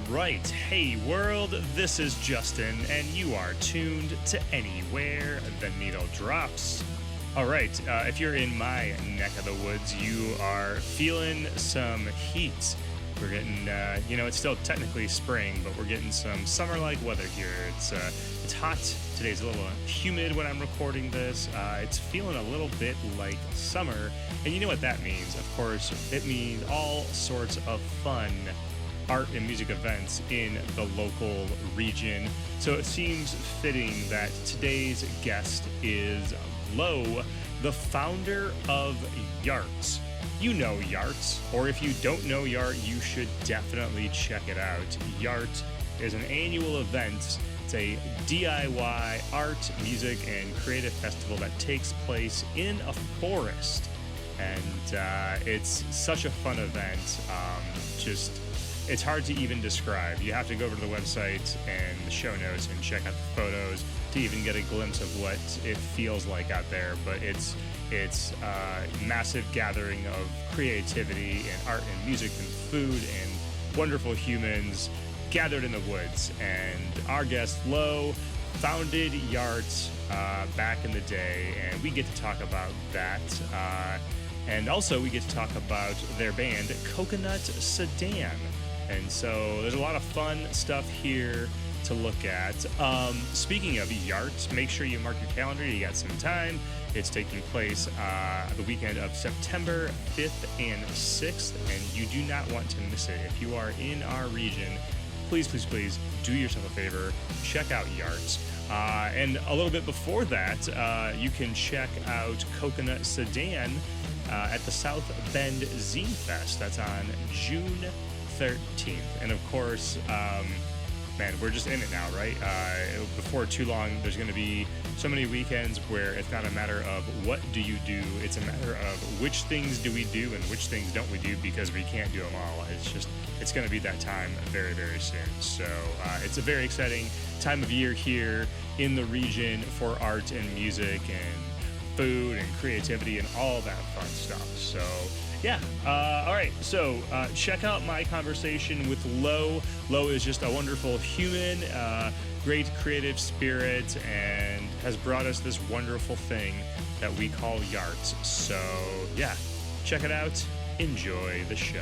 right. Hey world, this is Justin, and you are tuned to Anywhere the Needle Drops. All right, if you're in my neck of the woods, you are feeling some heat. We're getting, it's still technically spring, but we're getting some summer-like weather here. It's hot. Today's a little humid when I'm recording this. It's feeling a little bit like summer, and you know what that means. Of course, it means all sorts of fun art and music events in the local region. So it seems fitting that today's guest is Lo, the founder of YART. You know YART, or if you don't know YART, you should definitely check it out. YART is an annual event. It's a DIY art, music, and creative festival that takes place in a forest. And it's such a fun event. It's hard to even describe. You have to go over to the website and the show notes and check out the photos to even get a glimpse of what it feels like out there. But it's a massive gathering of creativity and art and music and food and wonderful humans gathered in the woods. And our guest, Lo, founded YART back in the day, and we get to talk about that. And also we get to talk about their band, Coconut Sedan. And so there's a lot of fun stuff here to look at. Speaking of YART, make sure you mark your calendar. You got some time. It's taking place the weekend of September 5th and 6th, and you do not want to miss it. If you are in our region, please do yourself a favor. Check out YART. And a little bit before that, you can check out Coconut Sedan at the South Bend Zine Fest. That's on June 13th. And of course, man, we're just in it now, right? Before too long, there's going to be so many weekends where it's not a matter of what do you do, it's a matter of which things do we do and which things don't we do, because we can't do them all. It's going to be that time very, very soon. So it's a very exciting time of year here in the region for art and music and food and creativity and all that fun stuff. So yeah. All right. So check out my conversation with Lo. Lo is just a wonderful human, great creative spirit, and has brought us this wonderful thing that we call YART. So yeah, check it out. Enjoy the show.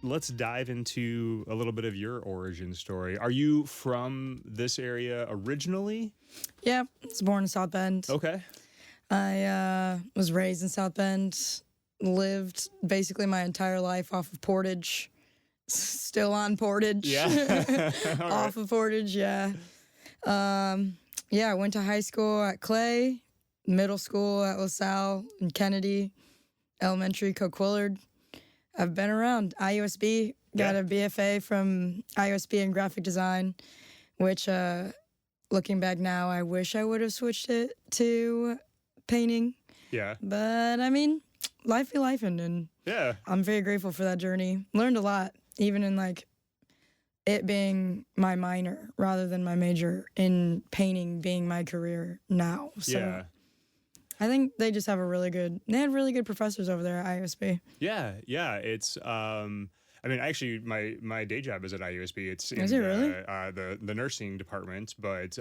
Let's dive into a little bit of your origin story. Are you from this area originally? Yeah, I was born in South Bend. Okay. I was raised in South Bend, lived basically my entire life off of Portage. Still on Portage. Yeah. Off of Portage, yeah. I went to high school at Clay, middle school at LaSalle and Kennedy, elementary Coquillard. I've been around. IUSB, got a BFA from IUSB in graphic design, which, looking back now, I wish I would have switched it to painting. Yeah. But, I mean, life be lifing, and yeah, I'm very grateful for that journey. Learned a lot, even in, it being my minor rather than my major, in painting being my career now. So. Yeah. I think they just have they had really good professors over there at IUSB. Yeah. It's, actually, my day job is at IUSB. It's in the nursing department, but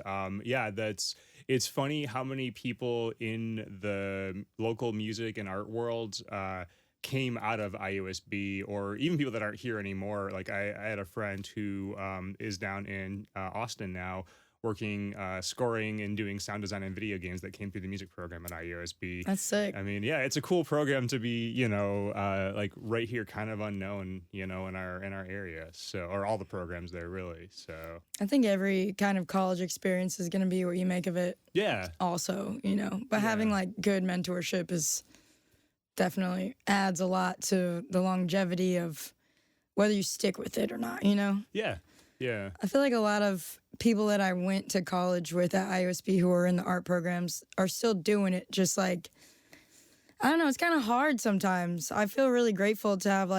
it's funny how many people in the local music and art world came out of IUSB, or even people that aren't here anymore. Like I had a friend who is down in Austin now, working, scoring and doing sound design and video games, that came through the music program at IUSB. That's sick. I mean, yeah, it's a cool program to be, right here, kind of unknown, in our area. So, or all the programs there, really. So I think every kind of college experience is going to be what you make of it. Yeah. Also, but having good mentorship is definitely adds a lot to the longevity of whether you stick with it or not, Yeah. Yeah. I feel like a lot of people that I went to college with at IUSB who are in the art programs are still doing it. Just I don't know, it's kind of hard sometimes. I feel really grateful to have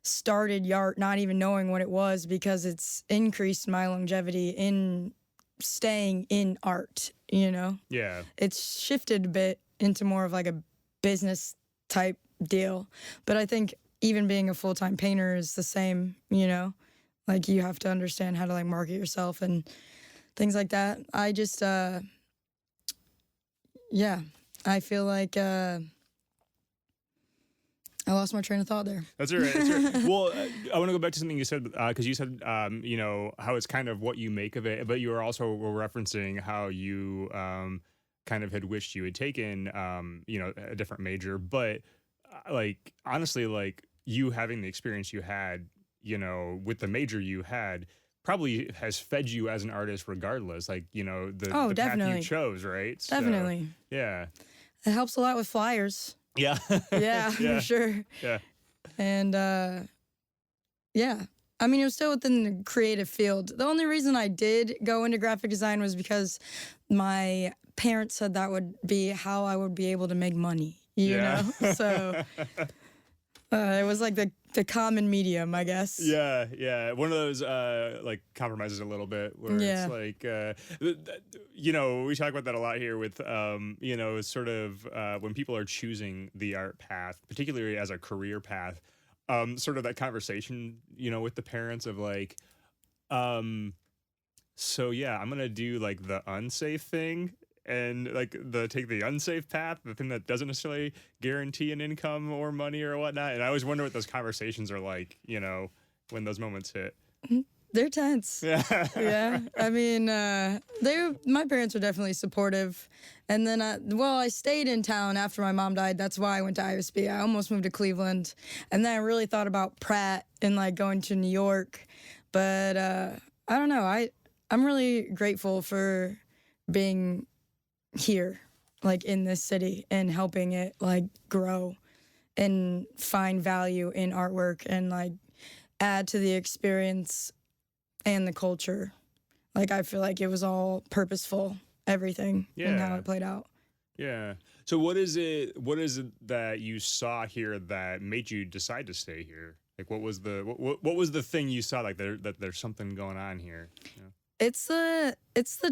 started YART not even knowing what it was, because it's increased my longevity in staying in art, you know? Yeah. It's shifted a bit into more of like a business type deal. But I think even being a full-time painter is the same, you know? Like you have to understand how to like market yourself and things like that. I just, yeah, I feel like I lost my train of thought there. That's all right. That's all right. Well, I want to go back to something you said, because you said, you know, how it's kind of what you make of it, but you were also referencing how you kind of had wished you had taken, you know, a different major. But like, honestly, like you having the experience you had, you know, with the major you had, probably has fed you as an artist regardless. Like, you know, the path definitely. you chose, right? Definitely. So, yeah. It helps a lot with flyers. Yeah. Yeah, for sure. Yeah. And yeah, I mean, it was still within the creative field. The only reason I did go into graphic design was because my parents said that would be how I would be able to make money, you know? So it was like the common medium, I guess. Yeah, yeah. One of those like compromises a little bit where it's like you know, we talk about that a lot here with you know, sort of when people are choosing the art path, particularly as a career path, sort of that conversation, you know, with the parents of like so yeah, I'm going to do like the unsafe thing and like take the unsafe path, the thing that doesn't necessarily guarantee an income or money or whatnot. And I always wonder what those conversations are like, you know, when those moments hit. They're tense. Yeah. Yeah. I mean, my parents were definitely supportive. And then, I stayed in town after my mom died. That's why I went to ISB. I almost moved to Cleveland. And then I really thought about Pratt and like going to New York. But I don't know. I'm really grateful for being here, like in this city, and helping it like grow and find value in artwork and like add to the experience and the culture. Like I feel like it was all purposeful, everything, and how it played out. Yeah. So what is it that you saw here that made you decide to stay here? Like what was the thing you saw like that there's something going on here? You know? It's the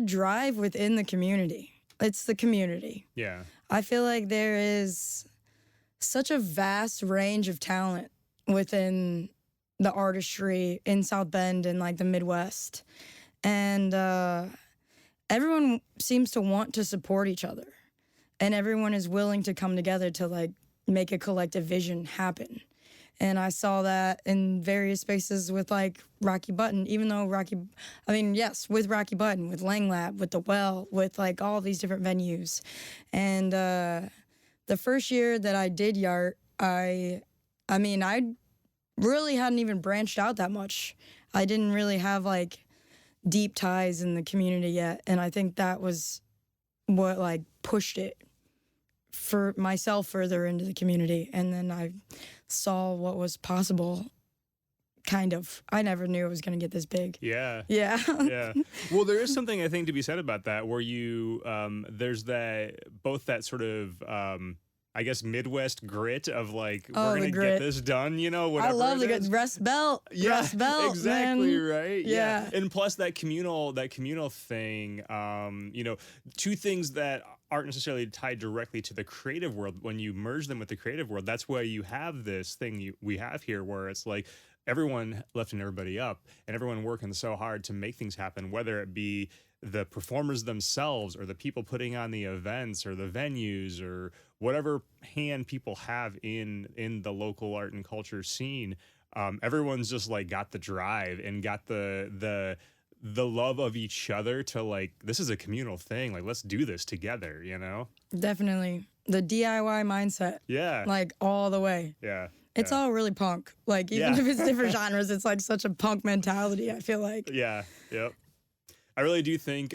drive within the community. It's the community. Yeah. I feel like there is such a vast range of talent within the artistry in South Bend and like the Midwest. And everyone seems to want to support each other. And everyone is willing to come together to like make a collective vision happen. And I saw that in various spaces with like Rocky Button, even though with Rocky Button, with Lang Lab, with The Well, with like all these different venues. And the first year that I did YART, I really hadn't even branched out that much. I didn't really have like deep ties in the community yet. And I think that was what like pushed it for myself further into the community. And then I saw what was possible, kind of. I never knew it was going to get this big. Yeah. Yeah. Yeah. Well, there is something I think to be said about that, where you, there's both that sort of, I guess, Midwest grit of like, we're going to get this done, you know, whatever. I love the Rust Belt. Yeah, Rust Belt, exactly, man. right? Yeah. And plus that communal thing, you know, two things that aren't necessarily tied directly to the creative world. When you merge them with the creative world, that's why you have this thing we have here where it's like everyone lifting everybody up and everyone working so hard to make things happen, whether it be the performers themselves or the people putting on the events or the venues or whatever hand people have in the local art and culture scene. Everyone's just like got the drive and got the love of each other to like, this is a communal thing. Like, let's do this together, you know? Definitely. The DIY mindset. Yeah. Like all the way. Yeah. It's all really punk. Like even if it's different genres, it's like such a punk mentality, I feel like. Yeah. Yep. I really do think,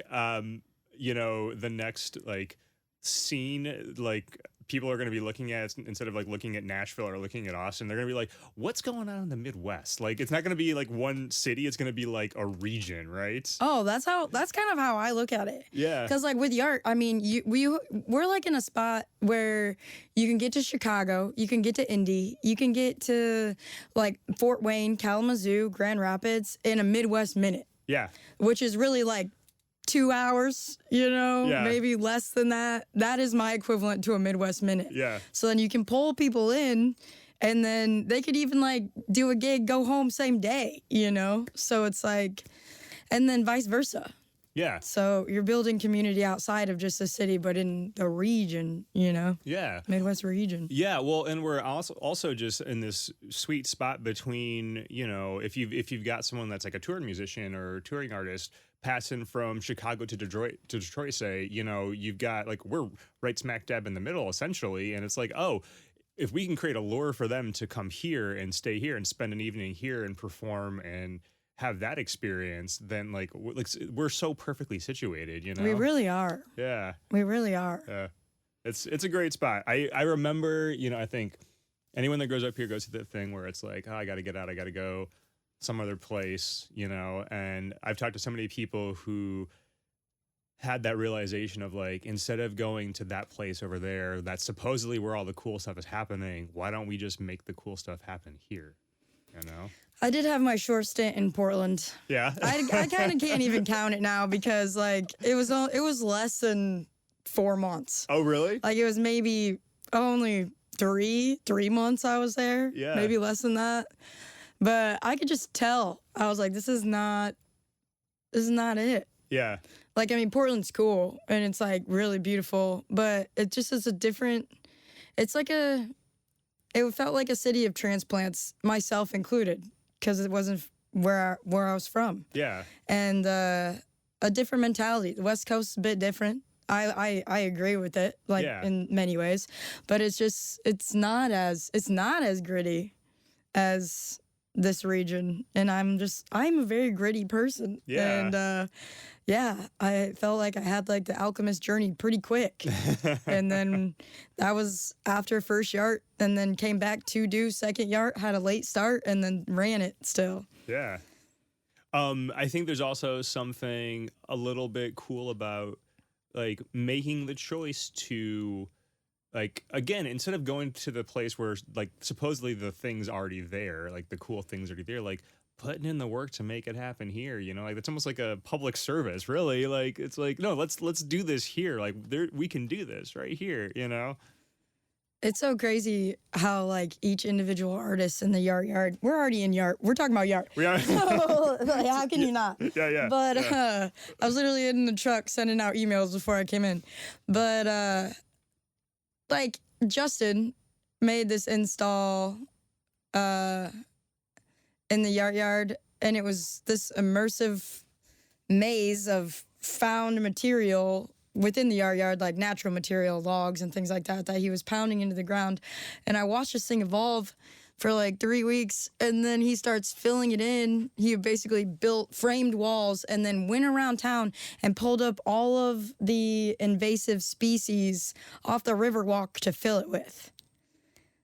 you know, the next like scene, like people are going to be looking at, instead of like looking at Nashville or looking at Austin, they're going to be like, what's going on in the Midwest? Like, it's not going to be like one city. It's going to be like a region, right? Oh, that's kind of how I look at it. Yeah. Because like with YART, I mean, we're like in a spot where you can get to Chicago, you can get to Indy, you can get to like Fort Wayne, Kalamazoo, Grand Rapids in a Midwest minute. Yeah. Which is really like 2 hours, Yeah. maybe less than that. That is my equivalent to a Midwest Minute. Yeah. So then you can pull people in, and then they could even like do a gig, go home same day, So it's like, and then vice versa. Yeah. So you're building community outside of just the city, but in the region, Yeah. Midwest region. Yeah, well, and we're also just in this sweet spot between, if you've got someone that's like a touring musician or touring artist passing from Chicago to Detroit, say, you've got like, we're right smack dab in the middle essentially, and it's like, oh, if we can create a lure for them to come here and stay here and spend an evening here and perform and have that experience, then like we're so perfectly situated, We really are. Yeah. We really are. Yeah. It's a great spot. I remember, I think anyone that grows up here goes through that thing where it's like, oh, I got to get out. I got to go some other place, and I've talked to so many people who had that realization of like, instead of going to that place over there, that's supposedly where all the cool stuff is happening, why don't we just make the cool stuff happen here? I did have my short stint in Portland. Yeah. I kind of can't even count it now because like it was less than 4 months. Oh, really? Like it was maybe only three months I was there. Yeah. Maybe less than that. But I could just tell. I was like, this is not it. Yeah. Like, I mean, Portland's cool and it's like really beautiful, but it just is it felt like a city of transplants, myself included, because it wasn't where I was from. Yeah. And a different mentality. The West Coast is a bit different. I agree with it, like in many ways, but it's not as gritty as this region. And I'm a very gritty person. Yeah. And I felt like I had like the alchemist journey pretty quick. And then that was after first YART, and then came back to do second YART, had a late start, and then ran it still. Yeah. I think there's also something a little bit cool about like making the choice to, like, again, instead of going to the place where like supposedly the thing's already there, like the cool thing's already there, like putting in the work to make it happen here, like it's almost like a public service, really. Like it's like, no, let's do this here. Like we can do this right here, It's so crazy how like each individual artist in the yard, we're already in YART. We're talking about YART. We are. So, like, how can you not? Yeah. But I was literally in the truck sending out emails before I came in. But like Justin made this install in the yard, and it was this immersive maze of found material within the yard, like natural material, logs and things like that he was pounding into the ground. And I watched this thing evolve for like 3 weeks, and then he starts filling it in. He basically built framed walls and then went around town and pulled up all of the invasive species off the Riverwalk to fill it with.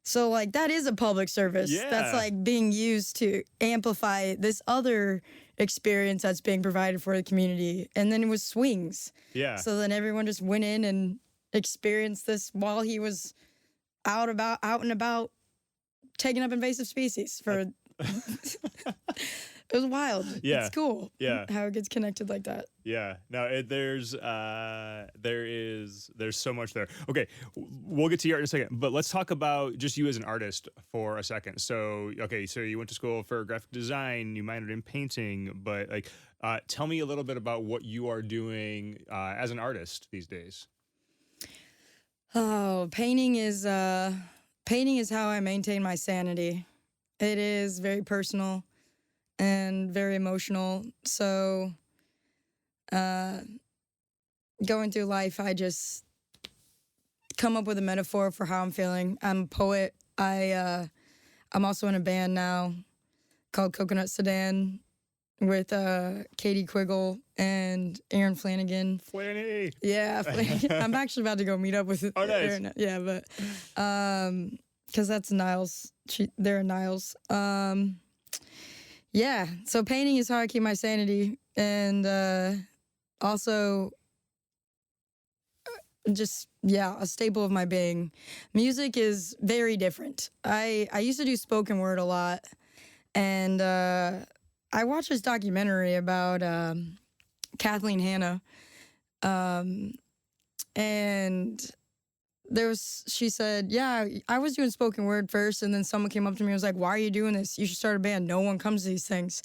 So like that is a public service that's like being used to amplify this other experience that's being provided for the community. And then it was swings. Yeah. So then everyone just went in and experienced this while he was out and about taking up invasive species for it was wild. Yeah. It's cool. Yeah. How it gets connected like that. Yeah. No, there's so much there. Okay, we'll get to YART in a second, but let's talk about just you as an artist for a second. So, okay, so you went to school for graphic design, you minored in painting, but like, tell me a little bit about what you are doing as an artist these days. Oh, painting is how I maintain my sanity. It is very personal and very emotional. So, going through life, I just come up with a metaphor for how I'm feeling. I'm a poet. I'm also in a band now called Coconut Sedan with Katie Quiggle and Aaron Flanagan. Flanny. Yeah, Flanagan. I'm actually about to go meet up with nice. Aaron. Yeah, but because that's Niles. They're Niles. Yeah, so painting is how I keep my sanity, and also just a staple of my being. Music is very different. I used to do spoken word a lot, and I watched this documentary about Kathleen Hanna. And she said, yeah, I was doing spoken word first, and then someone came up to me and was like, why are you doing this? You should start a band. No one comes to these things.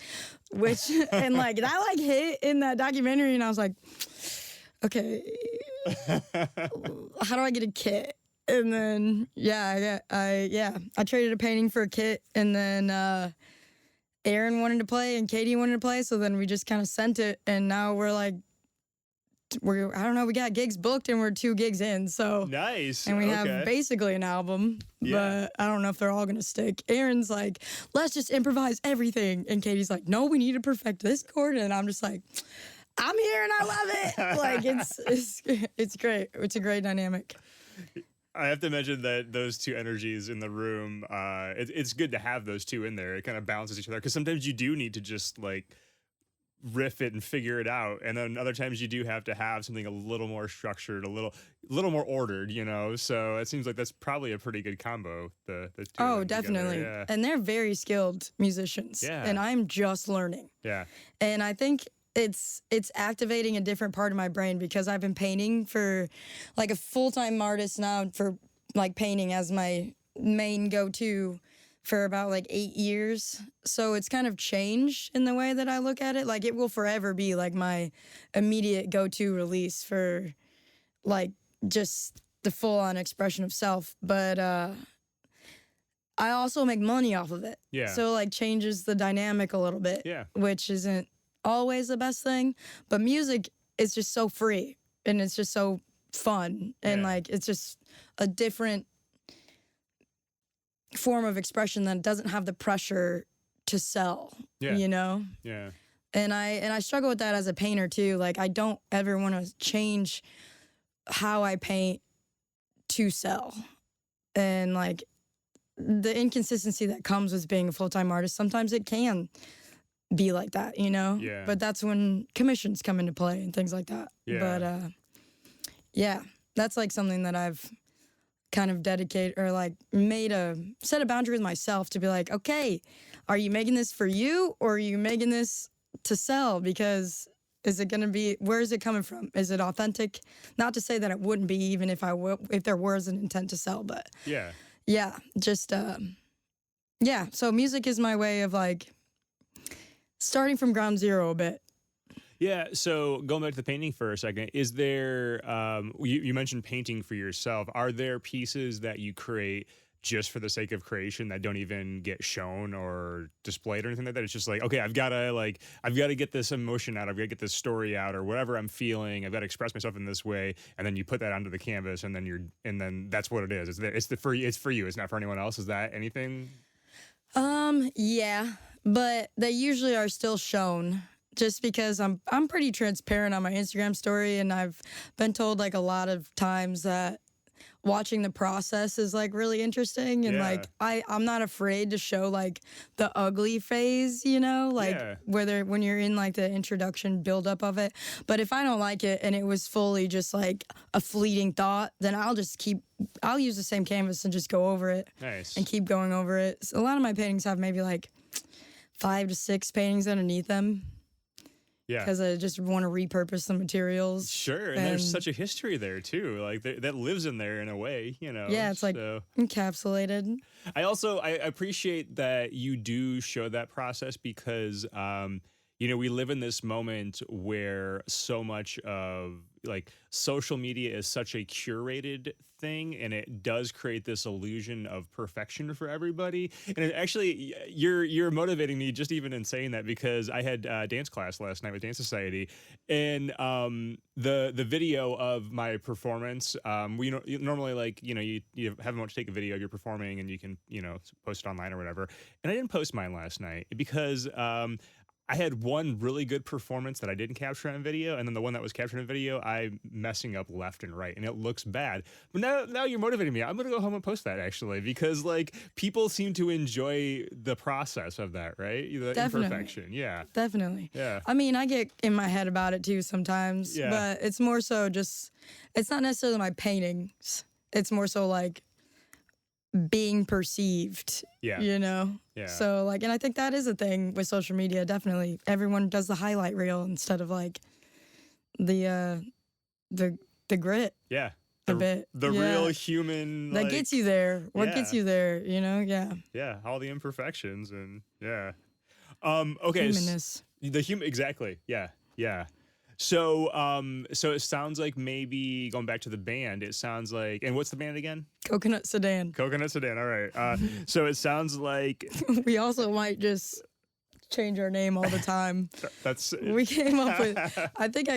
Which, and like, that like hit in that documentary, and I was like, okay, how do I get a kit? And then, I traded a painting for a kit, and then Aaron wanted to play and Katie wanted to play, so then we just kind of sent it, and now we're like, we got gigs booked and we're 2 gigs in, so nice. And we have basically an album, but I don't know if they're all gonna stick. Aaron's like, let's just improvise everything, and Katie's like, no, we need to perfect this chord, and I'm just like, I'm here and I love it. Like it's great. It's a great dynamic. I have to mention that those 2 energies in the room, it's good to have those 2 in there. It kind of balances each other, because sometimes you do need to just like riff it and figure it out, and then other times you do have to have something a little more structured, a little more ordered, you know. So it seems like that's probably a pretty good combo. The 2 of them definitely. together. Yeah. And they're very skilled musicians. Yeah. And I'm just learning. Yeah. And I think it's activating a different part of my brain, because I've been painting for like a full-time artist now, for like painting as my main go-to for about like 8 years. So it's kind of changed in the way that I look at it. Like, it will forever be like my immediate go-to release for like just the full-on expression of self. But I also make money off of it. Yeah. So like changes the dynamic a little bit. Yeah. Which isn't always the best thing. But music is just so free, and it's just so fun. And like, it's just a different form of expression that doesn't have the pressure to sell, you know? Yeah. And I struggle with that as a painter too. Like, I don't ever want to change how I paint to sell. And like, the inconsistency that comes with being a full-time artist, sometimes it can be like that, you know? Yeah. But that's when commissions come into play and things like that. Yeah. But that's like something that I've kind of dedicated, or like set a boundary with myself to be like, okay, are you making this for you, or are you making this to sell? Because is it going to be, where is it coming from? Is it authentic? Not to say that it wouldn't be, even if if there was an intent to sell, but so music is my way of like starting from ground zero a bit. Yeah, so going back to the painting for a second, is there, you mentioned painting for yourself. Are there pieces that you create just for the sake of creation that don't even get shown or displayed or anything like that? It's just like, okay, I've got to get this emotion out, I've got to get this story out, or whatever I'm feeling, I've got to express myself in this way, and then you put that onto the canvas, and then that's what it is. It's for you, it's not for anyone else. Is that anything? Yeah, but they usually are still shown. Just because I'm pretty transparent on my Instagram story, and I've been told like a lot of times that watching the process is like really interesting, and like I'm not afraid to show like the ugly phase, you know, like when you're in like the introduction buildup of it. But if I don't like it and it was fully just like a fleeting thought, then I'll use the same canvas and just go over it. Nice. And keep going over it. So a lot of my paintings have maybe like 5 to 6 paintings underneath them. Yeah. Because I just want to repurpose the materials. Sure, and there's such a history there too. Like that lives in there in a way, you know. Yeah, it's like encapsulated. I appreciate that you do show that process, because you know, we live in this moment where so much of like social media is such a curated thing, and it does create this illusion of perfection for everybody. And it actually, you're motivating me just even in saying that, because I had dance class last night with Dance Society, and the video of my performance, we normally, like, you know, you have them to take a video of your performing, and you can, you know, post it online or whatever. And I didn't post mine last night because I had one really good performance that I didn't capture on video, and then the one that was captured on video, I'm messing up left and right, and it looks bad. But now you're motivating me. I'm gonna go home and post that, actually, because like people seem to enjoy the process of that, right? The imperfection. Yeah. Definitely. Yeah. I mean, I get in my head about it too sometimes, but it's more so just, it's not necessarily my paintings. It's more so like being perceived, you know? Yeah. So like, and I think that is a thing with social media, definitely. Everyone does the highlight reel instead of like the grit Yeah. a bit. The Yeah. real human That like, gets you there. What yeah. gets you there, you know? Yeah. Yeah, all the imperfections and yeah. Okay. Humanness. Exactly. Yeah. Yeah. So so it sounds like maybe going back to the band, it sounds like, and what's the band again? Coconut Sedan. Coconut Sedan. All right. So it sounds like We also might just change our name all the time. that's We came up with, I think,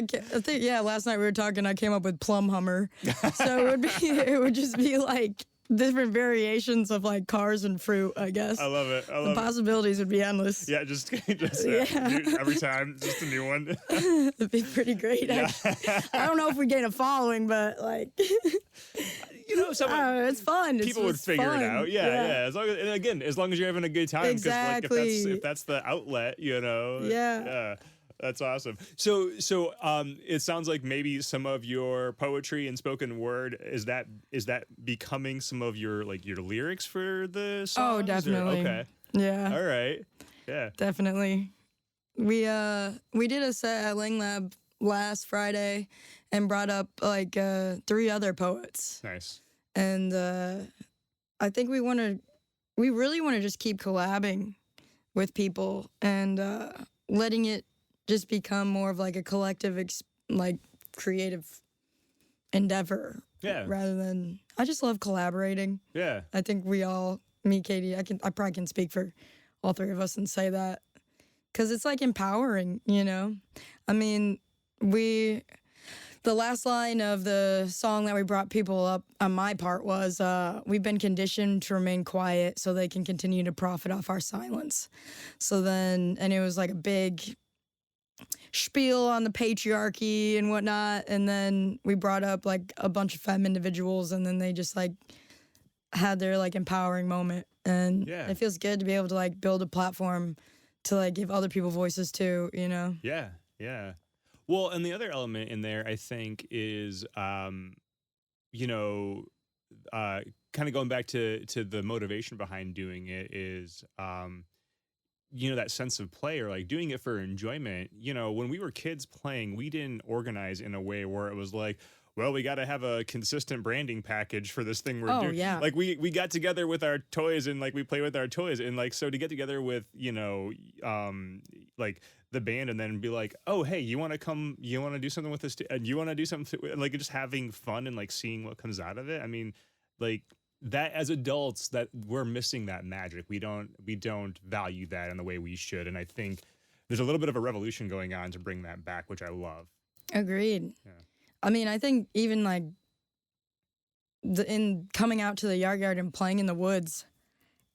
yeah, last night we were talking, I came up with Plum Hummer. So it would just be like different variations of like cars and fruit, I guess. I love it. I The love it. possibilities would be endless. Yeah, just Yeah. every time, just a new one. It'd be pretty great. Yeah. I don't know if we gain a following, but like, You know, it's fun. people would it's figure fun. it out. Yeah, yeah. As long as, and again, as long as you're having a good time. 'Cause, Exactly. Like, if that's the outlet, you know. Yeah. Yeah. That's awesome. So it sounds like maybe some of your poetry and spoken word is that becoming some of your lyrics for the songs? Oh, definitely. Okay. Yeah. All right. Yeah. Definitely. We did a set at Lang Lab last Friday and brought up like 3 other poets. Nice. And I think we really want to just keep collabing with people and letting it just become more of like a collective like creative endeavor. Yeah. Rather than, I just love collaborating. Yeah. I think me, Katie, I probably can speak for all 3 of us and say that. Because it's like empowering, you know? I mean, the last line of the song that we brought people up on my part was, we've been conditioned to remain quiet so they can continue to profit off our silence. So then, and it was like a big spiel on the patriarchy and whatnot. And then we brought up like a bunch of femme individuals and then they just like had their like empowering moment. And Yeah. it feels good to be able to like build a platform to like give other people voices too, you know? Yeah. Yeah. Well, and the other element in there, I think, is, you know, kind of going back to the motivation behind doing it is, you know, that sense of play or like doing it for enjoyment. You know, when we were kids playing, we didn't organize in a way where it was like, well, we got to have a consistent branding package for this thing we're doing. Yeah. Like we got together with our toys and like we play with our toys and like, so to get together with, you know, like the band and then be like, oh, hey, you want to do something with this? You want to do something like just having fun and like seeing what comes out of it. I mean, like that as adults that we're missing that magic. We don't value that in the way we should. And I think there's a little bit of a revolution going on to bring that back, which I love. Agreed. Yeah. I mean, I think even like in coming out to the yard and playing in the woods,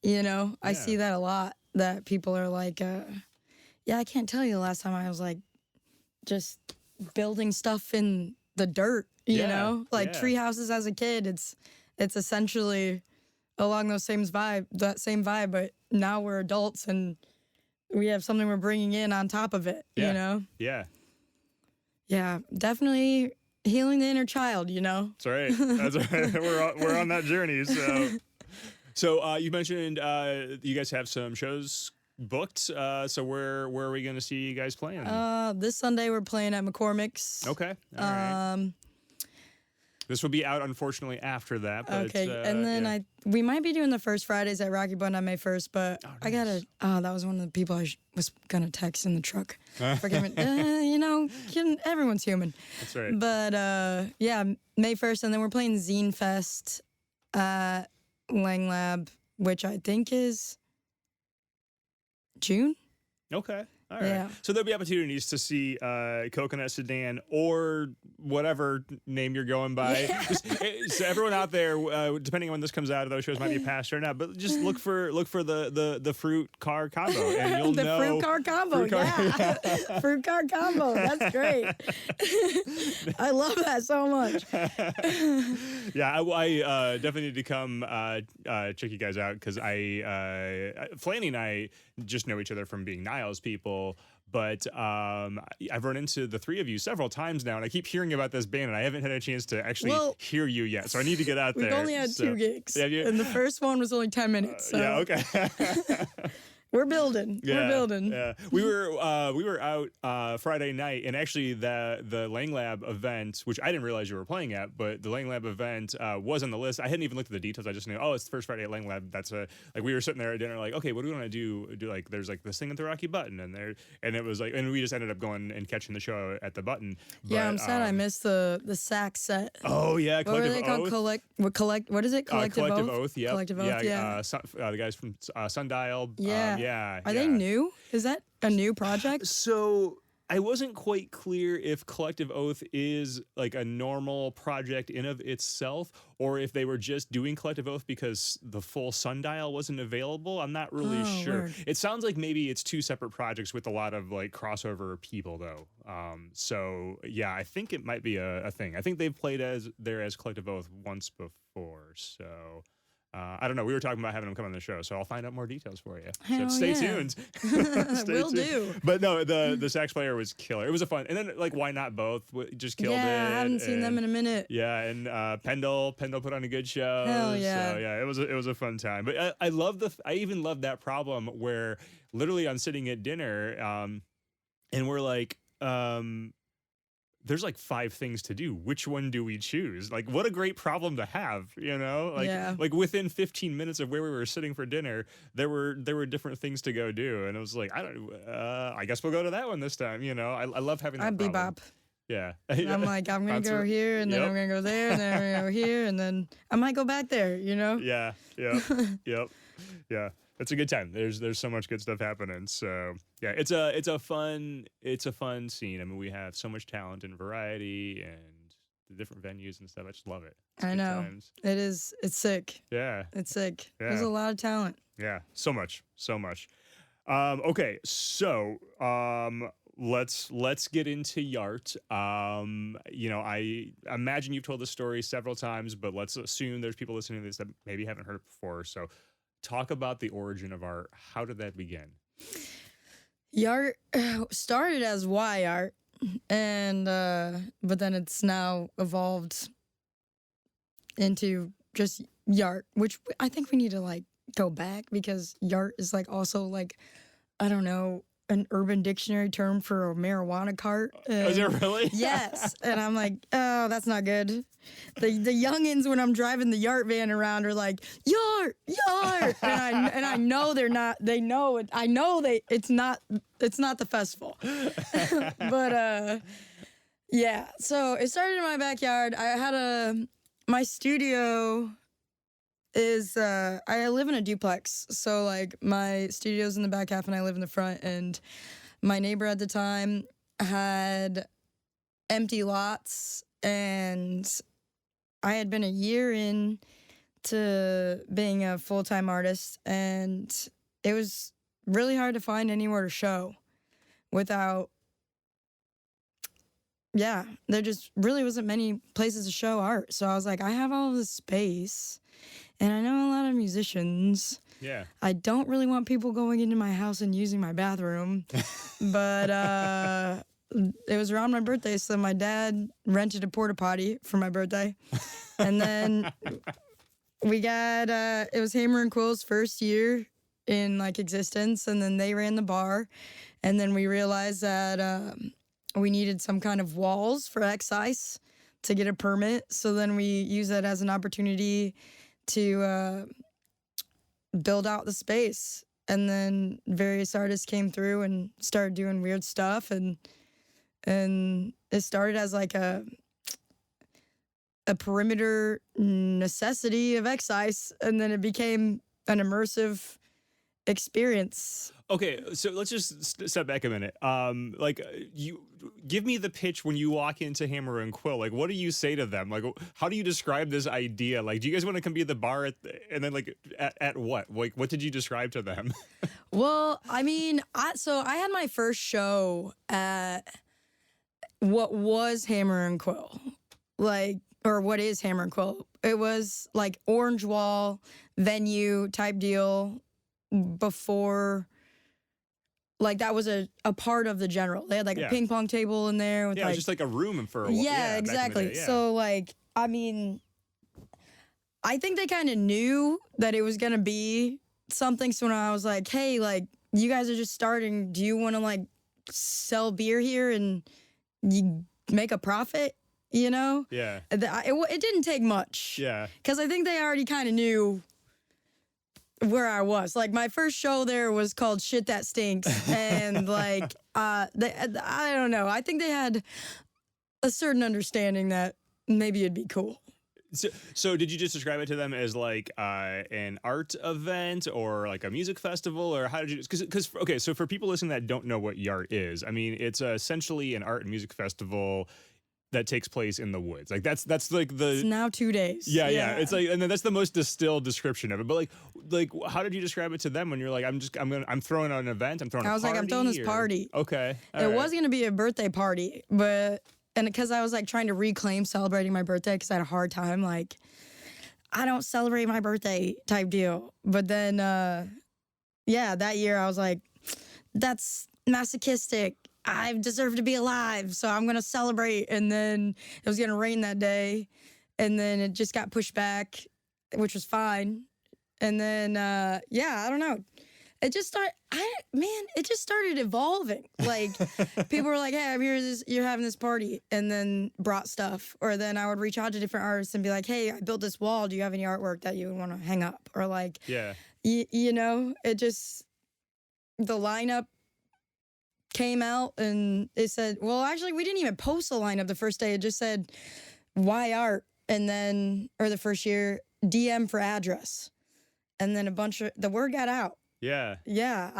you know, I see that a lot, that people are like, yeah, I can't tell you the last time I was like just building stuff in the dirt, you know, like tree houses as a kid. It's essentially along that same vibe, but now we're adults and we have something we're bringing in on top of it, you know? Yeah. Yeah, definitely healing the inner child, you know? That's right. That's right. We're on that journey. So you mentioned you guys have some shows booked. So where are we going to see you guys playing? This Sunday we're playing at McCormick's. Okay. All right. This will be out, unfortunately, after that. But, okay, and then we might be doing the first Fridays at Rocky Bund on May 1st, but I gotta. That was one of the people I was gonna text in the truck. Forgive me. You know, everyone's human. That's right. But yeah, May 1st, and then we're playing Zine Fest at Lang Lab, which I think is June. Okay. All right. Yeah. So there'll be opportunities to see Coconut Sedan or whatever name you're going by. Just, so everyone out there, depending on when this comes out, those shows might be past or not, but just look for the fruit car combo, and you'll know the fruit car combo. Fruit car combo. That's great. I love that so much. Yeah, I definitely need to come check you guys out because Flanny and I just know each other from being Niles people. But I've run into the 3 of you several times now, and I keep hearing about this band, and I haven't had a chance to actually hear you yet. So I need to get out there. We've only had 2 gigs, and the first one was only 10 minutes. So. Yeah, okay. We're building. We're building. Yeah, we were out Friday night, and actually the Lang Lab event, which I didn't realize you were playing at, but the Lang Lab event was on the list. I hadn't even looked at the details. I just knew, oh, it's the first Friday at Lang Lab. That's like we were sitting there at dinner, like, okay, what do we want to do? Do like there's like this thing at the Rocky Button, and it was like, and we just ended up going and catching the show at the Button. But, Yeah, I'm sad I missed the sax set. Oh yeah, What were they called? What is it? Collective Oath. Yep. Collective Oath. Yeah. The guys from Sundial. Yeah. Are they new? Is that a new project? So I wasn't quite clear if Collective Oath is like a normal project in of itself, or if they were just doing Collective Oath because the full Sundial wasn't available. I'm not really sure. Word. It sounds like maybe it's two separate projects with a lot of like crossover people though. So yeah, I think it might be a thing. I think they've played as Collective Oath once before. So I don't know. We were talking about having them come on the show, so I'll find out more details for you. Hell so stay yeah. tuned. Will do. But no, the sax player was killer. It was a fun, and then like why not both? Just killed it. Yeah, I haven't seen them in a minute. Yeah, and Pendle put on a good show. Hell yeah. So yeah, it was a fun time. But I even love that problem where literally I'm sitting at dinner, and we're like, there's like 5 things to do. Which one do we choose? Like, what a great problem to have, you know? Like, like within 15 minutes of where we were sitting for dinner, there were different things to go do, and it was like, I guess we'll go to that one this time. You know, I love having that I'm problem. Bebop. Yeah. I'm like, I'm gonna go here, and then I'm gonna go there, and then I'm gonna go here, and then I might go back there. You know? Yeah. Yep. Yeah. It's a good time. There's so much good stuff happening. So yeah, it's a fun scene. I mean, we have so much talent and variety and the different venues and stuff. I just love it. I know. It is. It's sick. Yeah. It's sick. Yeah. There's a lot of talent. Yeah. So much. Okay. So let's get into YART. You know, I imagine you've told the story several times, but let's assume there's people listening to this that maybe haven't heard it before. So talk about the origin of YART. How did that begin? YART started as YART, and but then it's now evolved into just YART, which I think we need to like go back because YART is like also like, I don't know, an Urban Dictionary term for a marijuana cart. Is it really? Yes. And I'm like, oh, that's not good. The youngins when I'm driving the YART van around are like, YART, YART. And I know they're not, they know it. I know it's not the festival. But yeah, so it started in my backyard. I had my studio is I live in a duplex, so like my studio's in the back half and I live in the front, and my neighbor at the time had empty lots, and I had been a year in to being a full-time artist, and it was really hard to find anywhere to show without there just really wasn't many places to show art. So I was like, I have all this space and I know a lot of musicians. Yeah. I don't really want people going into my house and using my bathroom. But it was around my birthday, so my dad rented a porta potty for my birthday. And then we got, it was Hammer and Quill's first year in like existence, and then they ran the bar. And then we realized that we needed some kind of walls for excise to get a permit. So then we used that as an opportunity to build out the space. And then various artists came through and started doing weird stuff, and it started as like a perimeter necessity of excise, and then it became an immersive experience. Okay, so let's just step back a minute. Like, you give me the pitch when you walk into Hammer and Quill. Like, what do you say to them? Like, how do you describe this idea? Like, do you guys want to come be at the bar and then like at what? Like, what did you describe to them? Well, I mean, I had my first show at what was Hammer and Quill, like, or what is Hammer and Quill. It was like orange wall venue type deal before. Like, that was a part of the general. They had, like, a ping pong table in there. With, it was just, like, a room for a while. Yeah, exactly. Day, So, like, I mean, I think they kind of knew that it was going to be something. So when I was like, hey, like, you guys are just starting. Do you want to like sell beer here and you make a profit? You know? Yeah. It didn't take much. Yeah. Because I think they already kind of knew where I was. Like my first show there was called Shit That Stinks. And like, I don't know. I think they had a certain understanding that maybe it'd be cool. So did you just describe it to them as like an art event or like a music festival, or how did you? Because okay, so for people listening that don't know what YART is, I mean, it's essentially an art and music festival that takes place in the woods. Like that's like the. It's now 2 days. Yeah. It's like, and then that's the most distilled description of it. But like, how did you describe it to them when you're like, I'm throwing an event, I'm throwing. I was like, I'm throwing this party. Okay. It was gonna be a birthday party, but. And because I was like trying to reclaim celebrating my birthday because I had a hard time, like, I don't celebrate my birthday type deal. But then, that year I was like, that's masochistic. I deserve to be alive, so I'm going to celebrate. And then it was going to rain that day. And then it just got pushed back, which was fine. And then, I don't know. It just started evolving. Like people were like, "Hey, I'm here. You're having this party," and then brought stuff. Or then I would reach out to different artists and be like, "Hey, I built this wall. Do you have any artwork that you would want to hang up?" Or like, you know, it just the lineup came out and it said, well, actually, we didn't even post a lineup the first day. It just said YART, and then the first year DM for address, and then the word got out. Yeah. Yeah,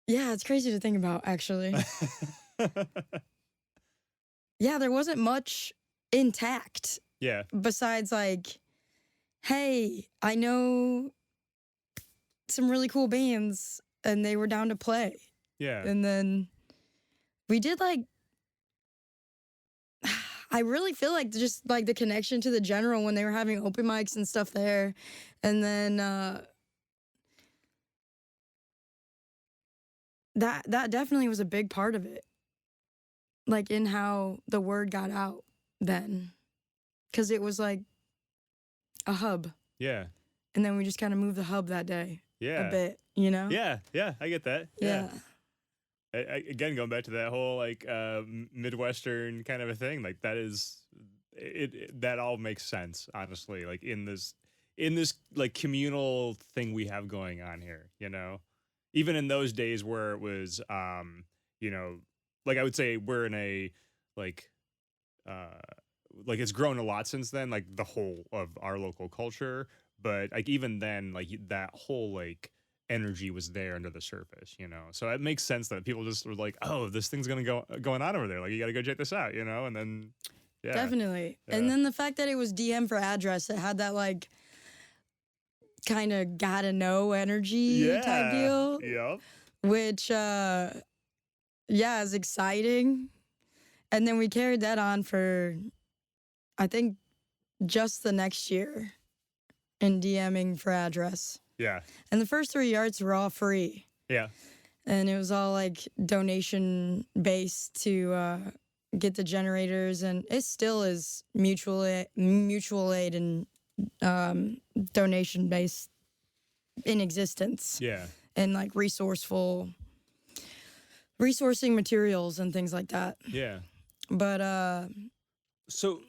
it's crazy to think about, actually. Yeah, there wasn't much intact. Yeah. Besides, like, hey, I know some really cool bands, and they were down to play. Yeah. And then we did, like, I really feel like just, like, the connection to the general when they were having open mics and stuff there. And then, That definitely was a big part of it, like in how the word got out then, because it was like a hub. Yeah. And then we just kind of moved the hub that day. Yeah. A bit, you know? Yeah. I get that. Yeah. Again, going back to that whole like Midwestern kind of a thing, like that is it that all makes sense, honestly, like in this like communal thing we have going on here, you know? Even in those days where it was, you know, like I would say we're in a, like it's grown a lot since then, like the whole of our local culture. But like even then, like that whole like energy was there under the surface, you know? So it makes sense that people just were like, oh, this thing's going on over there. Like, you got to go check this out, you know? And then, yeah. Definitely. Yeah. And then the fact that it was DM for address, it had that like kind of gotta know energy type deal. Yep. Which, is exciting. And then we carried that on for, I think, just the next year in DMing for address. Yeah. And the first 3 yards were all free. Yeah. And it was all like donation based to get the generators. And it still is mutual aid and donation based in existence. Yeah. And like resourcing materials and things like that. Yeah. But So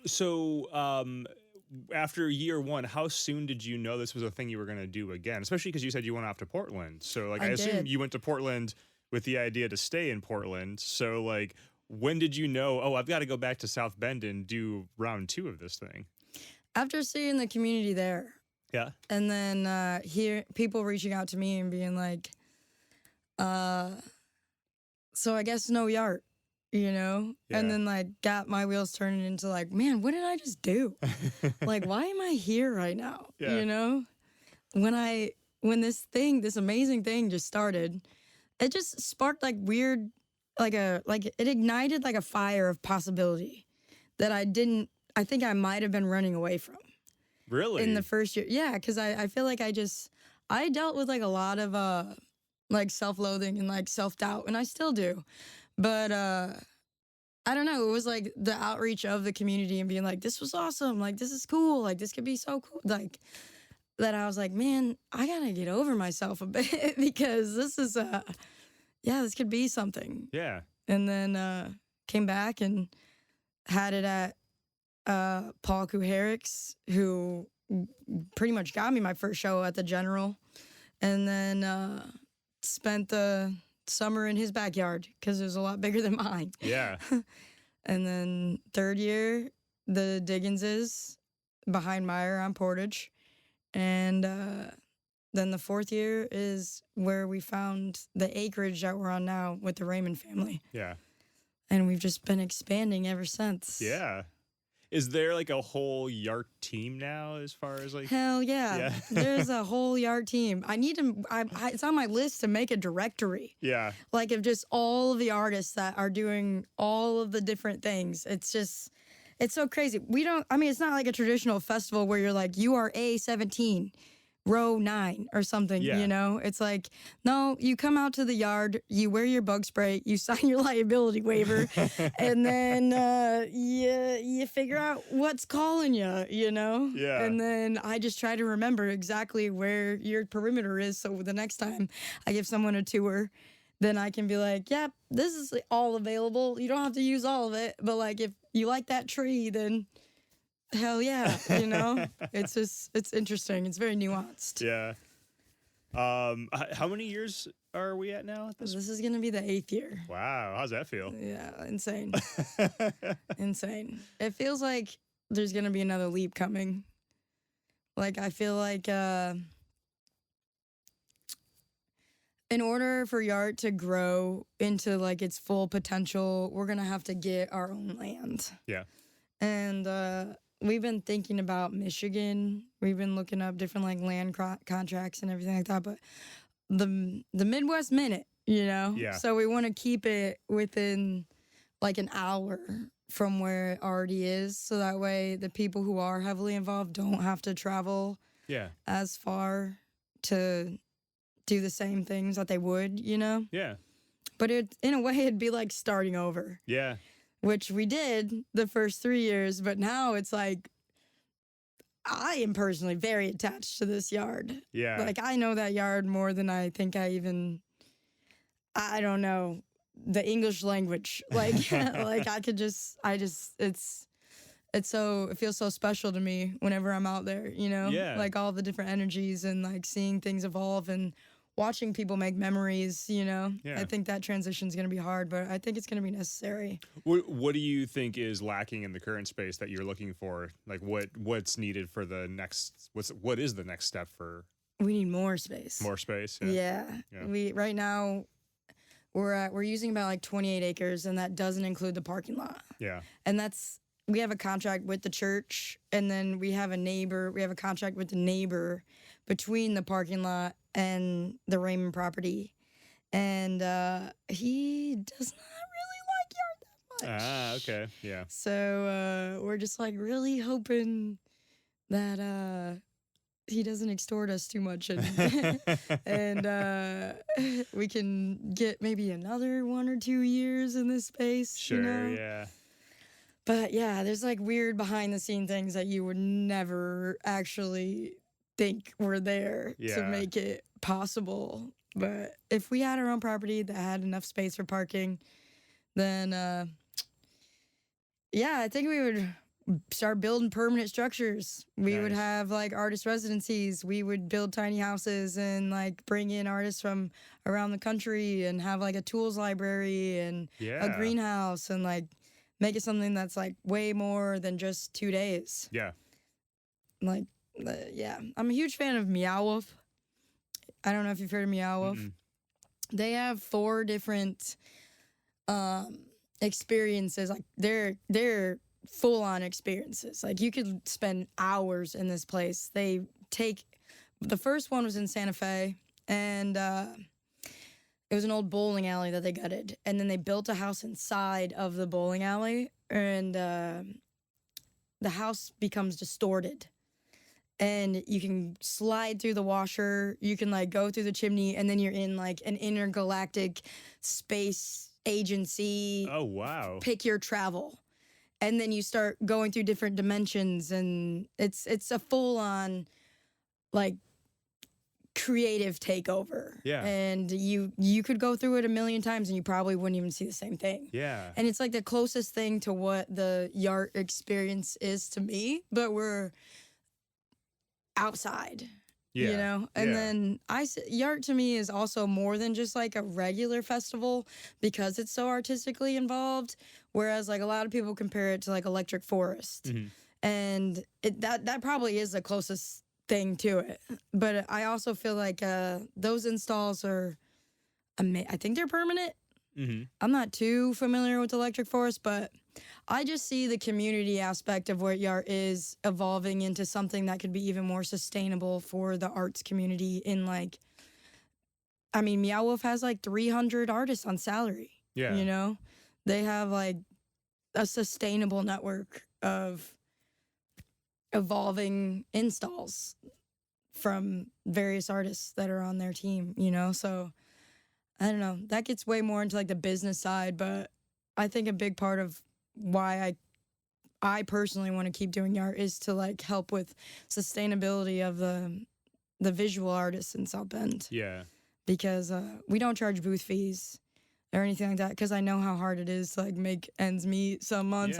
after year one, how soon did you know this was a thing you were going to do again? Especially because you said you went off to Portland. So like I assume you went to Portland with the idea to stay in Portland. So like when did you know, oh, I've got to go back to South Bend and do round 2 of this thing? after seeing the community there. Yeah. And then people reaching out to me and being like, so I guess no YART, you know? Yeah. And then like got my wheels turning into like, man, what did I just do? Like, why am I here right now? Yeah. You know? When this amazing thing just started, it just sparked like weird, it ignited like a fire of possibility that I think I might have been running away from. Really? In the first year. Yeah, because I feel like I dealt with like a lot of like self-loathing and like self-doubt, and I still do. But I don't know, it was like the outreach of the community and being like, this was awesome, like this is cool, like this could be so cool. Like that I was like, man, I gotta get over myself a bit because this is this could be something. Yeah. And then came back and had it at Paul Kuharic's, who pretty much got me my first show at the General, and then spent the summer in his backyard because it was a lot bigger than mine. Yeah. And then third year, the Digginses behind Meyer on Portage. And then the fourth year is where we found the acreage that we're on now with the Raymond family. Yeah. And we've just been expanding ever since. Yeah. Is there like a whole YART team now as far as like... Hell yeah. Yeah. There's a whole YART team. I need to, it's on my list to make a directory. Yeah. Like of just all of the artists that are doing all of the different things. It's just, it's so crazy. It's not like a traditional festival where you're like, you are A17. Row 9 or something, Yeah. you know? It's like, no, you come out to the yard, you wear your bug spray, you sign your liability waiver, and then you figure out what's calling you, you know? Yeah. And then I just try to remember exactly where your perimeter is, so the next time I give someone a tour, then I can be like, yep, this is all available. You don't have to use all of it, but like if you like that tree, then... hell yeah, you know? It's interesting. It's very nuanced. Yeah. How many years are we at now at this? This is going to be the 8th year. Wow. How's that feel? Yeah, insane. Insane. It feels like there's going to be another leap coming. Like, I feel like in order for YART to grow into, like, its full potential, we're going to have to get our own land. Yeah. And we've been thinking about Michigan. We've been looking up different like land contracts and everything like that. But the Midwest Minute, you know? Yeah. So we want to keep it within like an hour from where it already is. So that way the people who are heavily involved don't have to travel as far to do the same things that they would, you know? Yeah. But in a way, it'd be like starting over. Yeah. Which we did the first 3 years, but now it's like, I am personally very attached to this yard. Yeah. Like, I know that yard more than I think I don't know, the English language. Like, like it feels so special to me whenever I'm out there, you know? Yeah. Like all the different energies and like seeing things evolve and watching people make memories, you know? Yeah. I think that transition's going to be hard, but I think it's going to be necessary. What do you think is lacking in the current space that you're looking for? Like what's needed for the next, what is the next step for? We need more space. More space? Yeah. Right now we're using about like 28 acres and that doesn't include the parking lot. Yeah. And we have a contract with the church and then we have a contract with the neighbor between the parking lot and the Raymond property. And he does not really like YART that much. Ah, okay. Yeah. So we're just like really hoping that he doesn't extort us too much and, and we can get maybe another 1 or 2 years in this space. Sure, you know? yeah. But yeah, there's like weird behind the scene things that you would never actually think were there to make it possible. But if we had our own property that had enough space for parking, then I think we would start building permanent structures. We would have like artist residencies. We would build tiny houses and like bring in artists from around the country and have like a tools library and a greenhouse and like make it something that's like way more than just 2 days. Yeah. Like, I'm a huge fan of Meow Wolf. I don't know if you've heard of Meow Wolf. They have 4 different experiences. Like they're full-on experiences. Like you could spend hours in this place. The first one was in Santa Fe, and it was an old bowling alley that they gutted, and then they built a house inside of the bowling alley, and the house becomes distorted. And you can slide through the washer, you can like go through the chimney, and then you're in like an intergalactic space agency. Oh, wow. Pick your travel. And then you start going through different dimensions, and it's a full-on like creative takeover. Yeah. And you could go through it a million times and you probably wouldn't even see the same thing. Yeah. And it's like the closest thing to what the YART experience is to me, but we're outside. Yeah. You know, and Yeah. then YART to me is also more than just like a regular festival because it's so artistically involved. Whereas like a lot of people compare it to like Electric Forest, and that probably is the closest thing to it. But I also feel like those installs are, I think they're permanent. I'm not too familiar with Electric Forest, but I just see the community aspect of what YART is evolving into something that could be even more sustainable for the arts community. In like, I mean, Meow Wolf has like 300 artists on salary. Yeah. You know, they have like a sustainable network of evolving installs from various artists that are on their team, you know? So I don't know. That gets way more into like the business side, but I think a big part of why I personally want to keep doing YART is to like help with sustainability of the visual artists in South Bend. Yeah. Because we don't charge booth fees or anything like that, because I know how hard it is to like make ends meet some months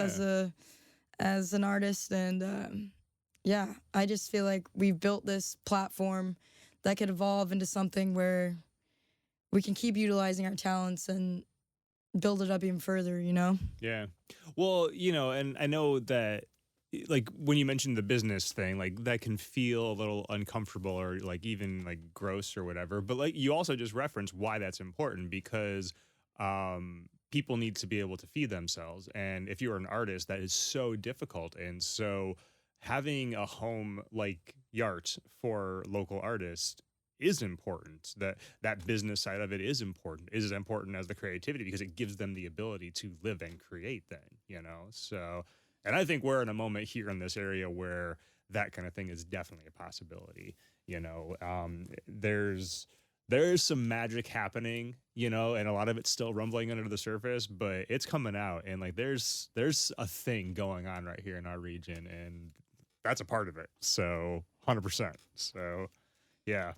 as an artist. And yeah, I just feel like we've built this platform that could evolve into something where we can keep utilizing our talents and build it up even further, you know? Yeah. Well, you know, and I know that like when you mentioned the business thing, like that can feel a little uncomfortable or like even like gross or whatever. But like you also just referenced why that's important, because people need to be able to feed themselves. And if you're an artist, that is so difficult. And so having a home like YART for local artists is important. That business side of it is important. Is as important as the creativity, because it gives them the ability to live and create then, you know? So, and I think we're in a moment here in this area where that kind of thing is definitely a possibility. You know, there's some magic happening, you know, and a lot of it's still rumbling under the surface, but it's coming out. And like, there's a thing going on right here in our region, and that's a part of it. So 100%. So yeah.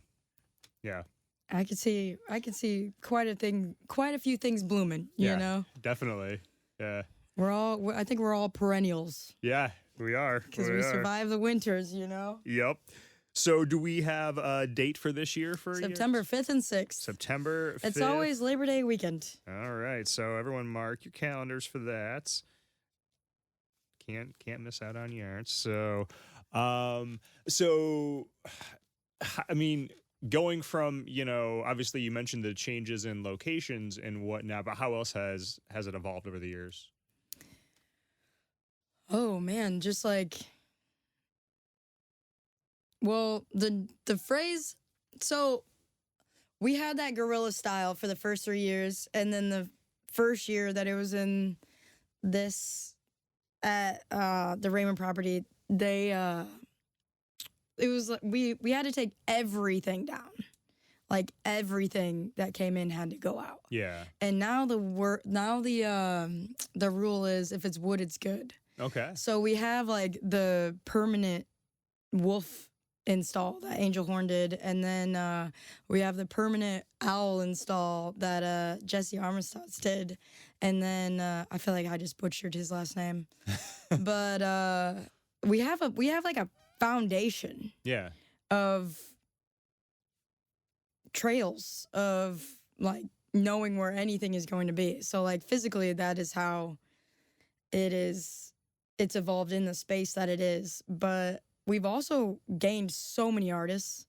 Yeah. I could see quite a few things blooming, you know? Definitely. Yeah. I think we're all perennials. Yeah, we are. Because we survive the winters, you know? Yep. So do we have a date for this year for September 5th and 6th. September 5th. It's always Labor Day weekend. All right. So everyone mark your calendars for that. Can't miss out on YART. So I mean, going from, you know, obviously you mentioned the changes in locations and whatnot, but how else has it evolved over the years? Oh man, just like, well, the phrase, so we had that guerrilla style for the first 3 years, and then the first year that it was in this at the Raymond property, they it was like we had to take everything down. Like everything that came in had to go out. Yeah. And now the rule is if it's wood, it's good. Okay. So we have like the permanent wolf install that Angel Horn did, and then we have the permanent owl install that Jesse Armistead did, and then I feel like I just butchered his last name, but we have like a foundation. Yeah. Of trails of like knowing where anything is going to be. So like physically, that is how it's evolved in the space that it is. But we've also gained so many artists.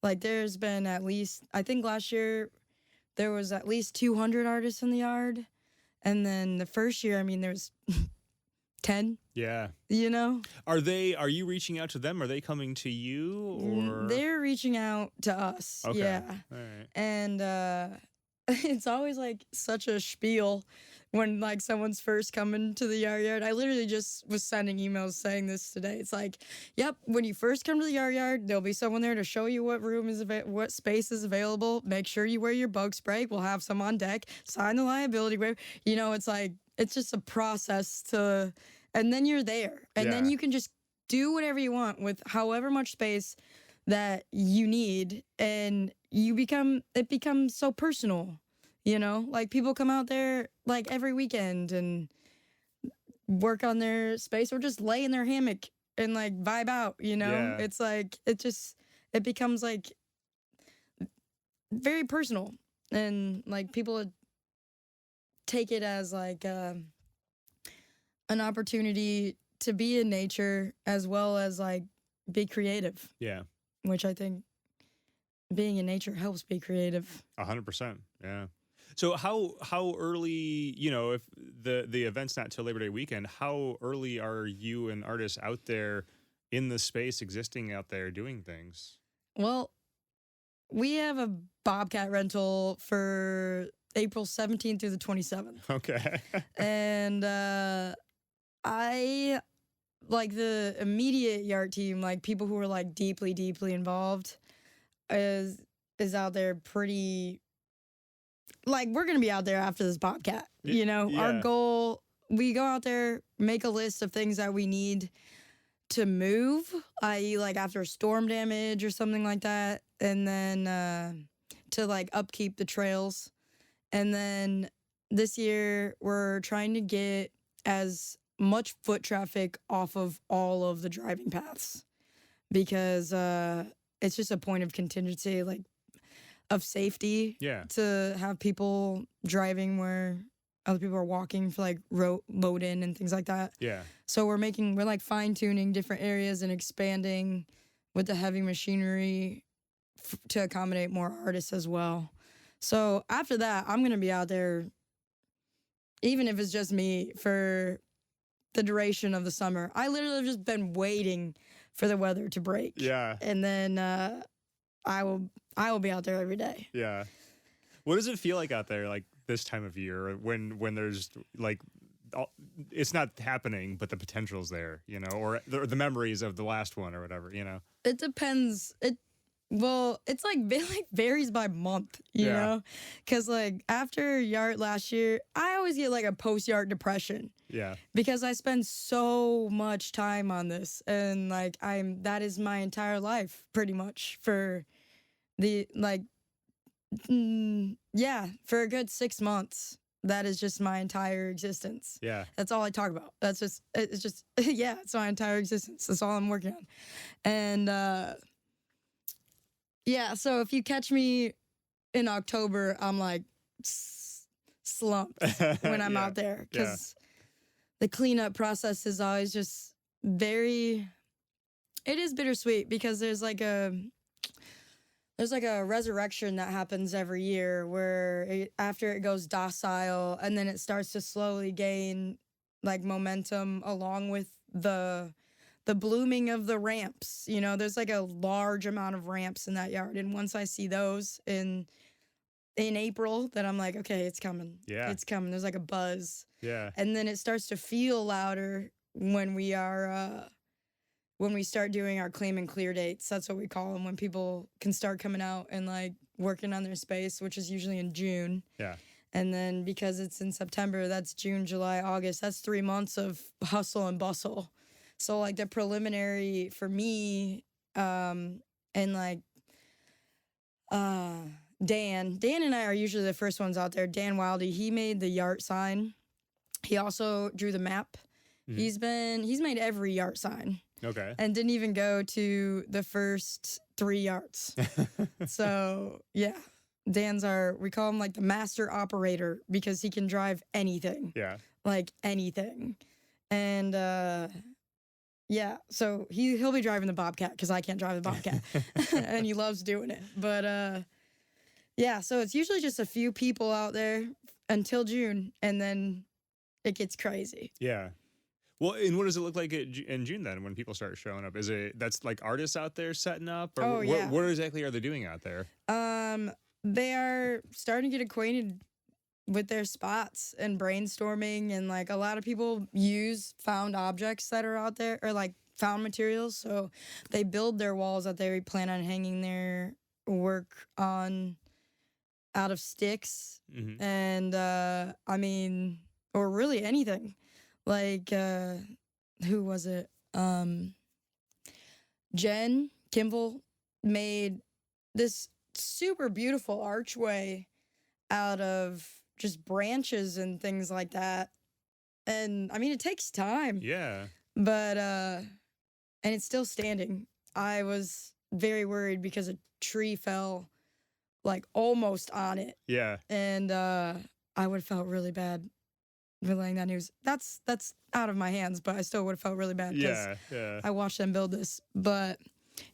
Like there's been at least, I think last year there was at least 200 artists in the yard. And then the first year, I mean, there's 10. Yeah. You know? Are you reaching out to them? Are they coming to you, or? They're reaching out to us. Okay. Yeah. All right. And it's always like such a spiel when like someone's first coming to the yard. I literally just was sending emails saying this today. It's like, yep, when you first come to the yard, there'll be someone there to show you what space is available. Make sure you wear your bug spray. We'll have some on deck. Sign the liability waiver. You know, it's like, it's just a process and then you're there. And then you can just do whatever you want with however much space that you need, and it becomes so personal, you know? Like people come out there like every weekend and work on their space or just lay in their hammock and like vibe out, you know? Yeah. It's like it becomes like very personal, and like people take it as like an opportunity to be in nature as well as like be creative, Yeah. which I think being in nature helps be creative. 100%. Yeah. So how early, if the event's not till Labor Day weekend, how early are you and artists out there in the space, existing out there doing things? Well, we have a bobcat rental for April 17th through the 27th. Okay. And I like the immediate YART team, like people who are like deeply, deeply involved, is out there pretty. Like we're gonna be out there after this bobcat. You know, our Yeah. goal. We go out there, make a list of things that we need to move, i.e., like after storm damage or something like that, and then to like upkeep the trails. And then this year, we're trying to get as much foot traffic off of all of the driving paths because it's just a point of contingency, like of safety, Yeah. to have people driving where other people are walking for like load in and things like that. Yeah. So we're like fine tuning different areas and expanding with the heavy machinery to accommodate more artists as well. So after that, I'm going to be out there, even if it's just me, for the duration of the summer. I literally have just been waiting for the weather to break. Yeah. And then I will be out there every day. Yeah. What does it feel like out there, like this time of year, when there's like, it's not happening, but the potential's there, or the memories of the last one or whatever, It depends. It's like varies by month, you Yeah. know? Because like after YART last year, I always get like a post-YART depression Yeah. because I spend so much time on this, and like that is my entire life pretty much for the like for a good 6 months. That is just my entire existence. Yeah. That's all I talk about. It's just yeah, it's my entire existence. That's all I'm working on. And yeah, so if you catch me in October, I'm like slumped when I'm Yeah. out there Yeah. because the cleanup process is always just it is bittersweet because there's like a resurrection that happens every year where after it goes docile and then it starts to slowly gain like momentum along with the blooming of the ramps. You know, there's like a large amount of ramps in that yard, and once I see those in April, then I'm like, okay, it's coming. Yeah. It's coming. There's like a buzz. Yeah. And then it starts to feel louder when we start doing our claim and clear dates. That's what we call them, when people can start coming out and like working on their space, which is usually in June. Yeah. And then because it's in September, that's June, July, August. That's 3 months of hustle and bustle. So like the preliminary for me, and like Dan and I are usually the first ones out there. Dan Wildy, he made the YART sign. He also drew the map. Mhm. He's made every YART sign. Okay. And didn't even go to the first 3 YARTs. So yeah, we call him like the master operator because he can drive anything. Yeah. Like anything. And yeah, so he'll be driving the Bobcat because I can't drive the Bobcat. And he loves doing it. But yeah, so it's usually just a few people out there until June, and then it gets crazy. Yeah. Well, and what does it look like in June then when people start showing up? Is that's like artists out there setting up? Or Oh, yeah. What exactly are they doing out there? They are starting to get acquainted with their spots and brainstorming, and like a lot of people use found objects that are out there, or like found materials. So they build their walls that they plan on hanging their work on out of sticks. Mhm. And I mean, or really anything. Like who was it? Jen Kimball made this super beautiful archway out of just branches and things like that. And I mean, it takes time, Yeah. but and it's still standing. I was very worried because a tree fell like almost on it, Yeah. and I would have felt really bad relaying that news. That's out of my hands, but I still would have felt really bad because Yeah. Yeah. I watched them build this. But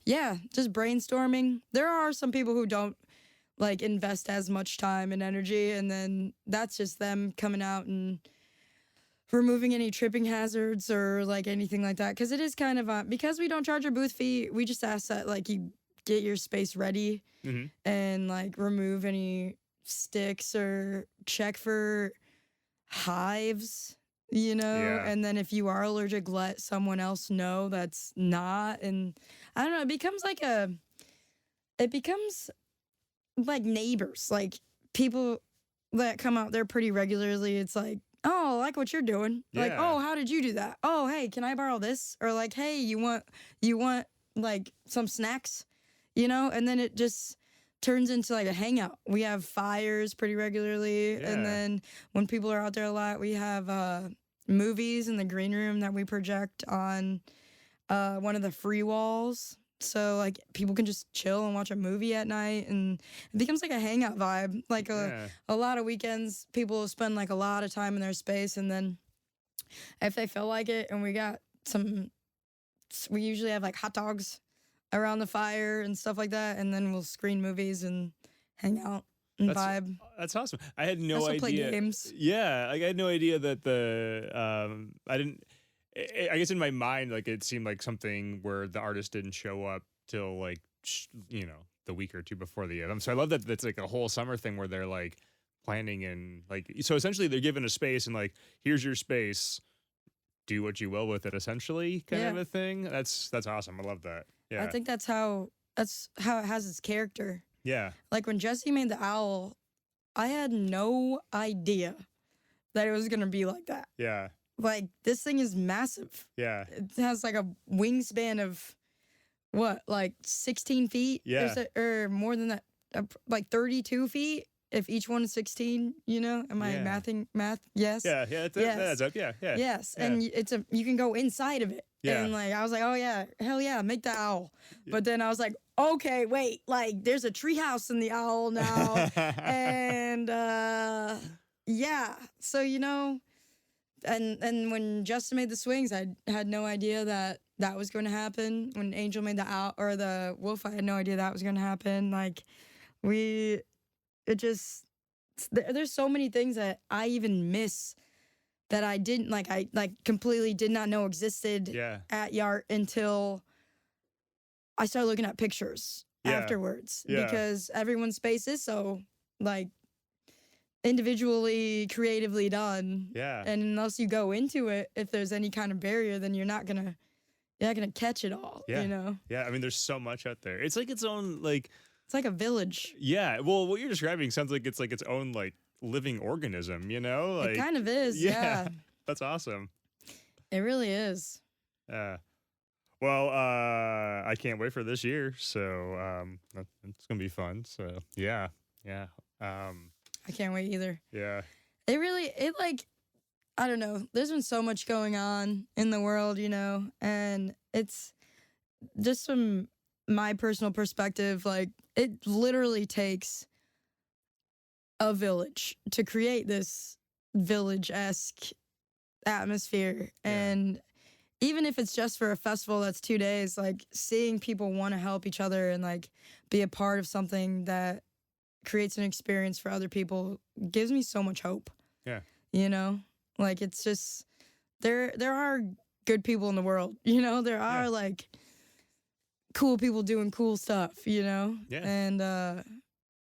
yeah, just brainstorming. There are some people who don't like invest as much time and energy, and then that's just them coming out and removing any tripping hazards or like anything like that. Because it is kind of because we don't charge a booth fee, we just ask that like you get your space ready Hmm. and like remove any sticks or check for hives, you know. Yeah. And then if you are allergic, let someone else know that's not. And I don't know, it becomes like neighbors, like people that come out there pretty regularly. It's like, oh, I like what you're doing. Like, Yeah. oh, how did you do that? Oh, hey, can I borrow this? Or like, hey, you want like some snacks, you know? And then it just turns into like a hangout. We have fires pretty regularly, Yeah. and then when people are out there a lot, we have movies in the green room that we project on one of the free walls. So like people can just chill and watch a movie at night, and it becomes like a hangout vibe. Like Yeah. a lot of weekends, people will spend like a lot of time in their space, and then if they feel like it, and we usually have like hot dogs around the fire and stuff like that, and then we'll screen movies and hang out and vibe. That's awesome. I had no Also idea. play games. Yeah, like I had no idea that I didn't. I guess in my mind, like it seemed like something where the artist didn't show up till like the week or two before the event. So I love that that's like a whole summer thing where they're like planning and like so essentially they're given a space and like here's your space, do what you will with it, essentially kind of Yeah. a thing. That's awesome. I love that. Yeah. I think that's how it has its character. Yeah. Like when Jesse made the owl, I had no idea that it was gonna be like that. Yeah. Like this thing is massive. Yeah. It has like a wingspan of what, like 16 feet? Yeah. Or more than that, like 32 feet. If each one is 16, you know, am I Yeah. math? Yes. Yeah. Yeah. That Yes. adds up. Yeah. Yeah. Yes, Yeah. and you can go inside of it. Yeah. And like I was like, oh yeah, hell yeah, make the owl. But then I was like, okay, wait, like there's a treehouse in the owl now, and yeah. So and when Justin made the swings, I had no idea that was going to happen. When Angel made the owl or the wolf, I had no idea that was going to happen. Like there's so many things that I even miss that I didn't like. I like completely did not know existed Yeah. at YART until I started looking at pictures Yeah. afterwards, Yeah. because everyone's space is so like individually creatively done. Yeah. And unless you go into it, if there's any kind of barrier, then you're not gonna catch it all. Yeah. You know, Yeah. I mean, there's so much out there. It's like its own like. it's like a village. Yeah. Well, what you're describing sounds like it's own like living organism. You know, like It kind of is. yeah. Yeah, That's awesome. it really is. Well, I can't wait for this year. So it's gonna be fun. So yeah. I can't wait either. Yeah. It like, I don't know. There's been so much going on in the world, and it's just from my personal perspective, like it literally takes a village to create this village-esque atmosphere. Yeah. And even if it's just for a festival that's 2 days, like seeing people want to help each other and like be a part of something that creates an experience for other people gives me so much hope. Yeah. Like it's just there are good people in the world, there are Yeah. like cool people doing cool stuff, Yeah. And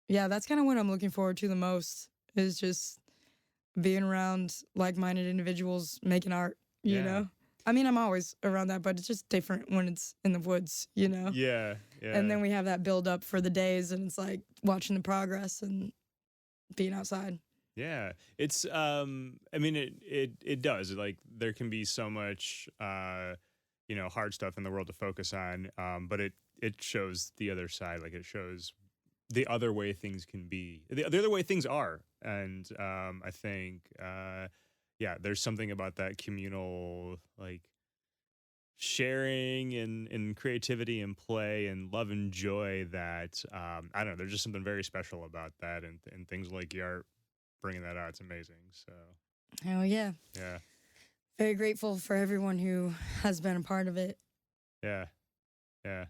yeah, that's kind of what I'm looking forward to the most, is just being around like-minded individuals making art, you Yeah. know. I mean, I'm always around that, but it's just different when it's in the woods, Yeah. Yeah. And then we have that build up for the days, and it's like watching the progress and being outside. Yeah, it's I mean it does, like there can be so much hard stuff in the world to focus on, but it shows the other side. Like, it shows the other way things can be, the other way things are. And I think, there's something about that communal, like, sharing and creativity and play and love and joy that, I don't know, there's just something very special about that. And things like YART bringing that out, it's amazing. So, Hell yeah. yeah. Very grateful for everyone who has been a part of it. Yeah. Yeah.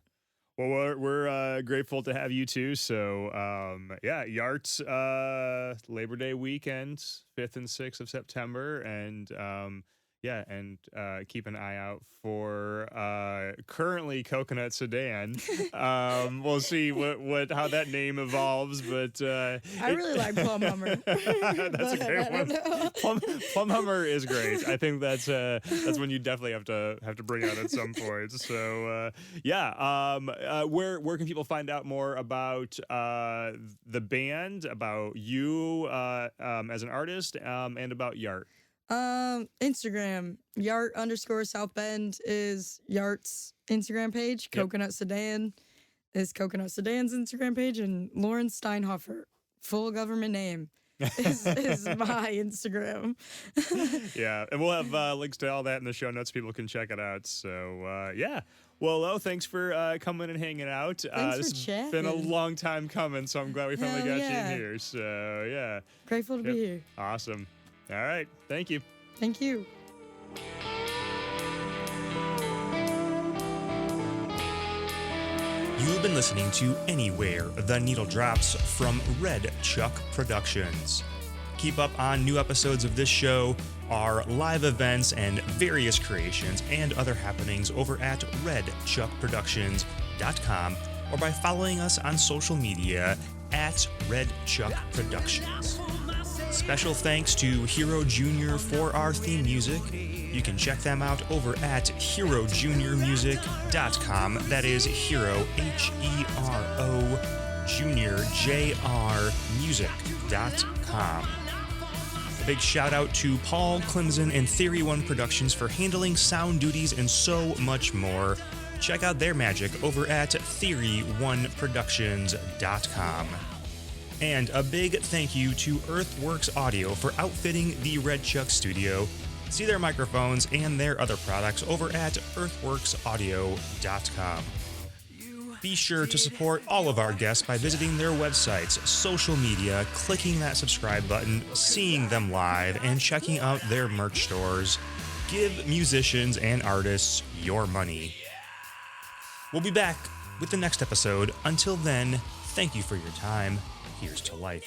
Well, we're grateful to have you too. So, YART's Labor Day weekend, 5th and 6th of September. And, keep an eye out for currently Coconut Sedan. We'll see how that name evolves, but I really like Plum Hummer. That's a great one. Plum Hummer is great. I think that's one you definitely have to bring out at some point. So where can people find out more about the band, about you as an artist, and about YART? Instagram, YART_South Bend is YART's Instagram page. Yep. Coconut Sedan is Coconut Sedan's Instagram page, and Lauren Steinhofer, full government name, is my Instagram. Yeah, and we'll have links to all that in the show notes. People can check it out. So, Well, Lo, thanks for coming and hanging out. Thanks this for has chatting. been a long time coming, so I'm glad we finally Hell got yeah. you in here. So, yeah. Grateful to be here. Awesome. All right. Thank you. Thank you. You've been listening to Anywhere the Needle Drops from Red Chuck Productions. Keep up on new episodes of this show, our live events and various creations and other happenings over at redchuckproductions.com or by following us on social media at Red Chuck Productions. Special thanks to Hero Jr. for our theme music. You can check them out over at herojuniormusic.com. That is Hero, Hero, Junior, JR, music.com. A big shout out to Paul Clemson and Theory One Productions for handling sound duties and so much more. Check out their magic over at theory1productions.com. And a big thank you to Earthworks Audio for outfitting the Red Chuck studio. See their microphones and their other products over at earthworksaudio.com. Be sure to support all of our guests by visiting their websites, social media, clicking that subscribe button, seeing them live, and checking out their merch stores. Give musicians and artists your money. We'll be back with the next episode. Until then, thank you for your time. Here's to life.